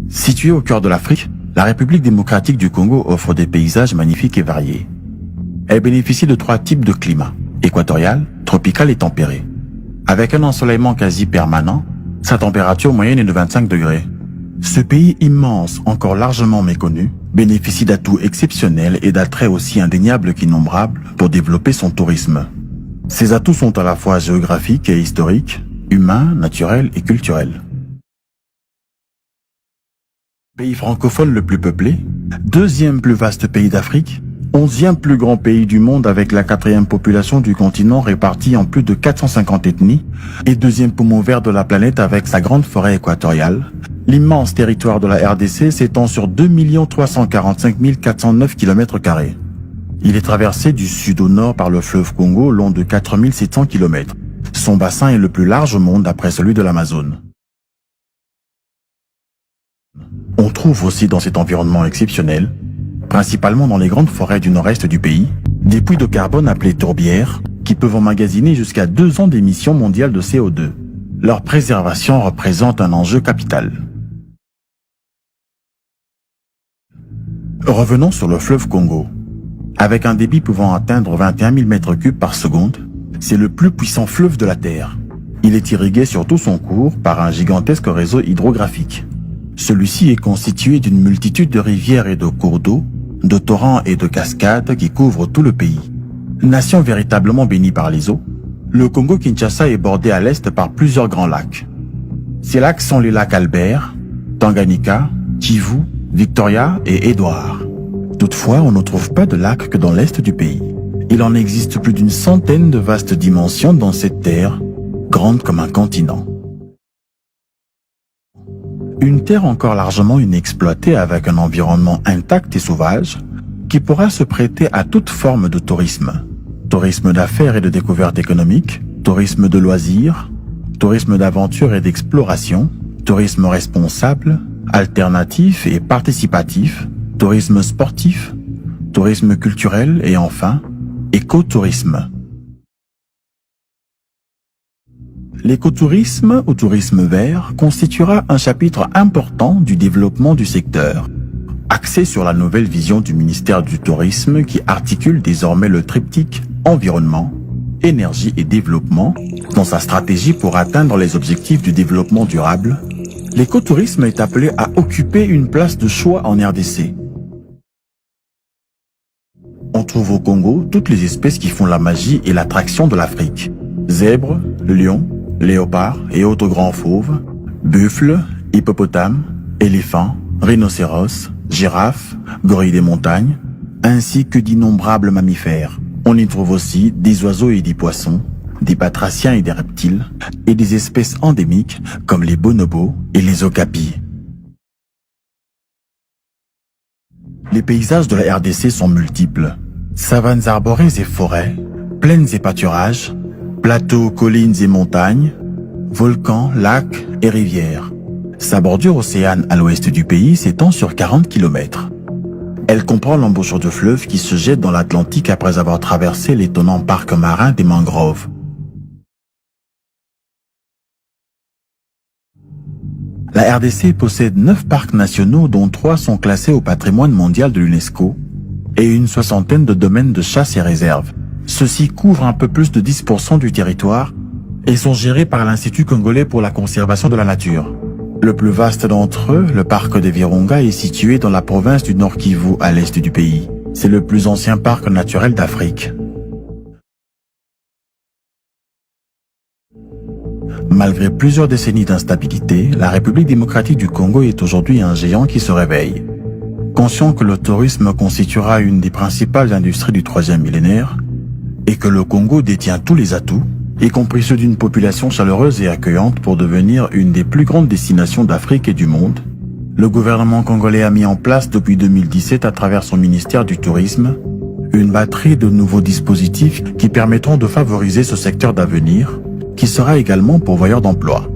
Située au cœur de l'Afrique, la République démocratique du Congo offre des paysages magnifiques et variés. Elle bénéficie de 3 types de climats, équatorial, tropical et tempéré. Avec un ensoleillement quasi permanent, sa température moyenne est de 25 degrés. Ce pays immense, encore largement méconnu, bénéficie d'atouts exceptionnels et d'attraits aussi indéniables qu'innombrables pour développer son tourisme. Ces atouts sont à la fois géographiques et historiques, humains, naturels et culturels. Pays francophone le plus peuplé, 2e plus vaste pays d'Afrique, 11e plus grand pays du monde avec la 4e population du continent répartie en plus de 450 ethnies et 2e poumon vert de la planète avec sa grande forêt équatoriale, l'immense territoire de la RDC s'étend sur 2 345 409 km². Il est traversé du sud au nord par le fleuve Congo long de 4 700 km. Son bassin est le plus large au monde après celui de l'Amazone. On trouve aussi dans cet environnement exceptionnel, principalement dans les grandes forêts du nord-est du pays, des puits de carbone appelés tourbières, qui peuvent emmagasiner jusqu'à 2 ans d'émissions mondiales de CO2. Leur préservation représente un enjeu capital. Revenons sur le fleuve Congo. Avec un débit pouvant atteindre 21 000 m3 par seconde, c'est le plus puissant fleuve de la Terre. Il est irrigué sur tout son cours par un gigantesque réseau hydrographique. Celui-ci est constitué d'une multitude de rivières et de cours d'eau, de torrents et de cascades qui couvrent tout le pays. Nation véritablement bénie par les eaux, le Congo-Kinshasa est bordé à l'est par plusieurs grands lacs. Ces lacs sont les lacs Albert, Tanganyika, Kivu, Victoria et Édouard. Toutefois, on ne trouve pas de lacs que dans l'est du pays. Il en existe plus d'une centaine de vastes dimensions dans cette terre, grande comme un continent. Une terre encore largement inexploitée avec un environnement intact et sauvage qui pourra se prêter à toute forme de tourisme. Tourisme d'affaires et de découverte économique, tourisme de loisirs, tourisme d'aventure et d'exploration, tourisme responsable, alternatif et participatif, tourisme sportif, tourisme culturel et enfin, écotourisme. L'écotourisme ou tourisme vert constituera un chapitre important du développement du secteur, axé sur la nouvelle vision du ministère du Tourisme qui articule désormais le triptyque environnement, énergie et développement dans sa stratégie pour atteindre les objectifs du développement durable. L'écotourisme est appelé à occuper une place de choix en RDC. On trouve au Congo toutes les espèces qui font la magie et l'attraction de l'Afrique. Zèbres, lions, léopards et autres grands fauves, buffles, hippopotames, éléphants, rhinocéros, girafes, gorilles des montagnes, ainsi que d'innombrables mammifères. On y trouve aussi des oiseaux et des poissons, des batraciens et des reptiles, et des espèces endémiques comme les bonobos et les okapis. Les paysages de la RDC sont multiples. Savanes arborées et forêts, plaines et pâturages, plateaux, collines et montagnes, volcans, lacs et rivières. Sa bordure océane à l'ouest du pays s'étend sur 40 km. Elle comprend l'embouchure de fleuves qui se jettent dans l'Atlantique après avoir traversé l'étonnant parc marin des mangroves. La RDC possède 9 parcs nationaux dont 3 sont classés au patrimoine mondial de l'UNESCO et une soixantaine de domaines de chasse et réserves. Ceux-ci couvrent un peu plus de 10% du territoire et sont gérés par l'Institut congolais pour la conservation de la nature. Le plus vaste d'entre eux, le parc des Virunga, est situé dans la province du Nord Kivu à l'est du pays. C'est le plus ancien parc naturel d'Afrique. Malgré plusieurs décennies d'instabilité, la République démocratique du Congo est aujourd'hui un géant qui se réveille. Conscient que le tourisme constituera une des principales industries du 3e millénaire et que le Congo détient tous les atouts, y compris ceux d'une population chaleureuse et accueillante pour devenir une des plus grandes destinations d'Afrique et du monde, le gouvernement congolais a mis en place depuis 2017 à travers son ministère du Tourisme une batterie de nouveaux dispositifs qui permettront de favoriser ce secteur d'avenir, qui sera également pourvoyeur d'emplois.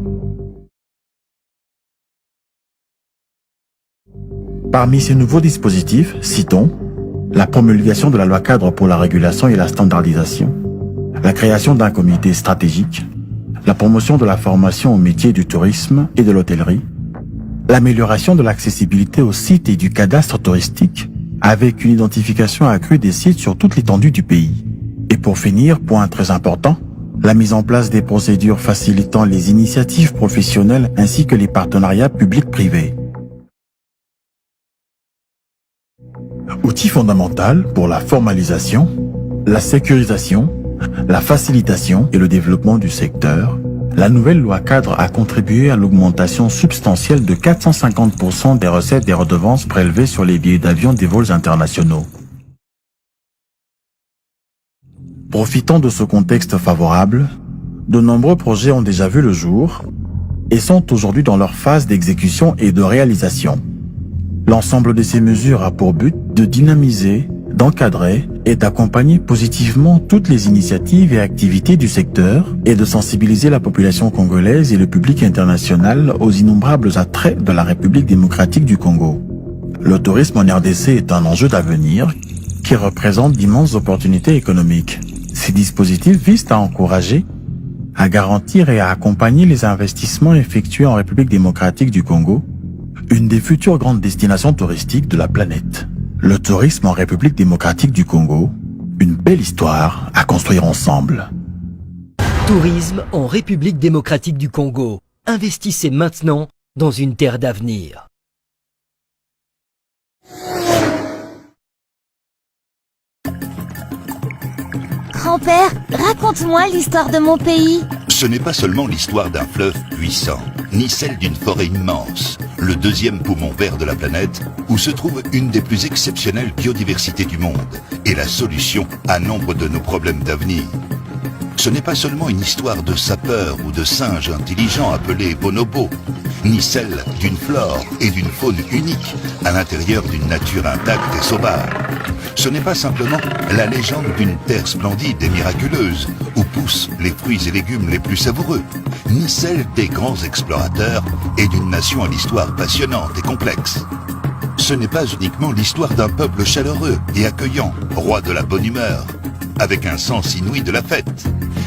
Parmi ces nouveaux dispositifs, citons la promulgation de la loi cadre pour la régulation et la standardisation, la création d'un comité stratégique, la promotion de la formation au métier du tourisme et de l'hôtellerie, l'amélioration de l'accessibilité aux sites et du cadastre touristique, avec une identification accrue des sites sur toute l'étendue du pays. Et pour finir, point très important, la mise en place des procédures facilitant les initiatives professionnelles ainsi que les partenariats publics-privés. Outil fondamental pour la formalisation, la sécurisation, la facilitation et le développement du secteur, la nouvelle loi cadre a contribué à l'augmentation substantielle de 450% des recettes des redevances prélevées sur les billets d'avion des vols internationaux. Profitant de ce contexte favorable, de nombreux projets ont déjà vu le jour et sont aujourd'hui dans leur phase d'exécution et de réalisation. L'ensemble de ces mesures a pour but de dynamiser, d'encadrer et d'accompagner positivement toutes les initiatives et activités du secteur et de sensibiliser la population congolaise et le public international aux innombrables attraits de la République démocratique du Congo. Le tourisme en RDC est un enjeu d'avenir qui représente d'immenses opportunités économiques. Ces dispositifs visent à encourager, à garantir et à accompagner les investissements effectués en République démocratique du Congo, une des futures grandes destinations touristiques de la planète. Le tourisme en République démocratique du Congo, une belle histoire à construire ensemble. Tourisme en République démocratique du Congo. Investissez maintenant dans une terre d'avenir. Grand-père, raconte-moi l'histoire de mon pays. Ce n'est pas seulement l'histoire d'un fleuve puissant, ni celle d'une forêt immense, le deuxième poumon vert de la planète, où se trouve une des plus exceptionnelles biodiversités du monde, et la solution à nombre de nos problèmes d'avenir. Ce n'est pas seulement une histoire de sapeurs ou de singes intelligents appelés bonobos, ni celle d'une flore et d'une faune unique à l'intérieur d'une nature intacte et sauvage. Ce n'est pas simplement la légende d'une terre splendide et miraculeuse où poussent les fruits et légumes les plus savoureux, ni celle des grands explorateurs et d'une nation à l'histoire passionnante et complexe. Ce n'est pas uniquement l'histoire d'un peuple chaleureux et accueillant, roi de la bonne humeur, avec un sens inouï de la fête,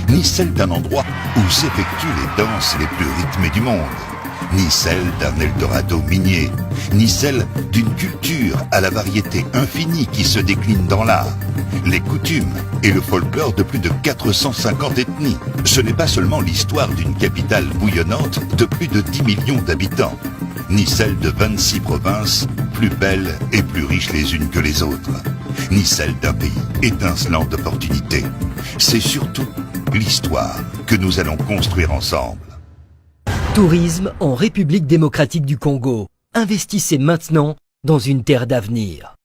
ni celle d'un endroit où s'effectuent les danses les plus rythmées du monde, ni celle d'un Eldorado minier, ni celle d'une culture à la variété infinie qui se décline dans l'art, les coutumes et le folklore de plus de 450 ethnies. Ce n'est pas seulement l'histoire d'une capitale bouillonnante de plus de 10 millions d'habitants, ni celle de 26 provinces plus belles et plus riches les unes que les autres, ni celle d'un pays étincelant d'opportunités. C'est surtout l'histoire que nous allons construire ensemble. Tourisme en République démocratique du Congo. Investissez maintenant dans une terre d'avenir.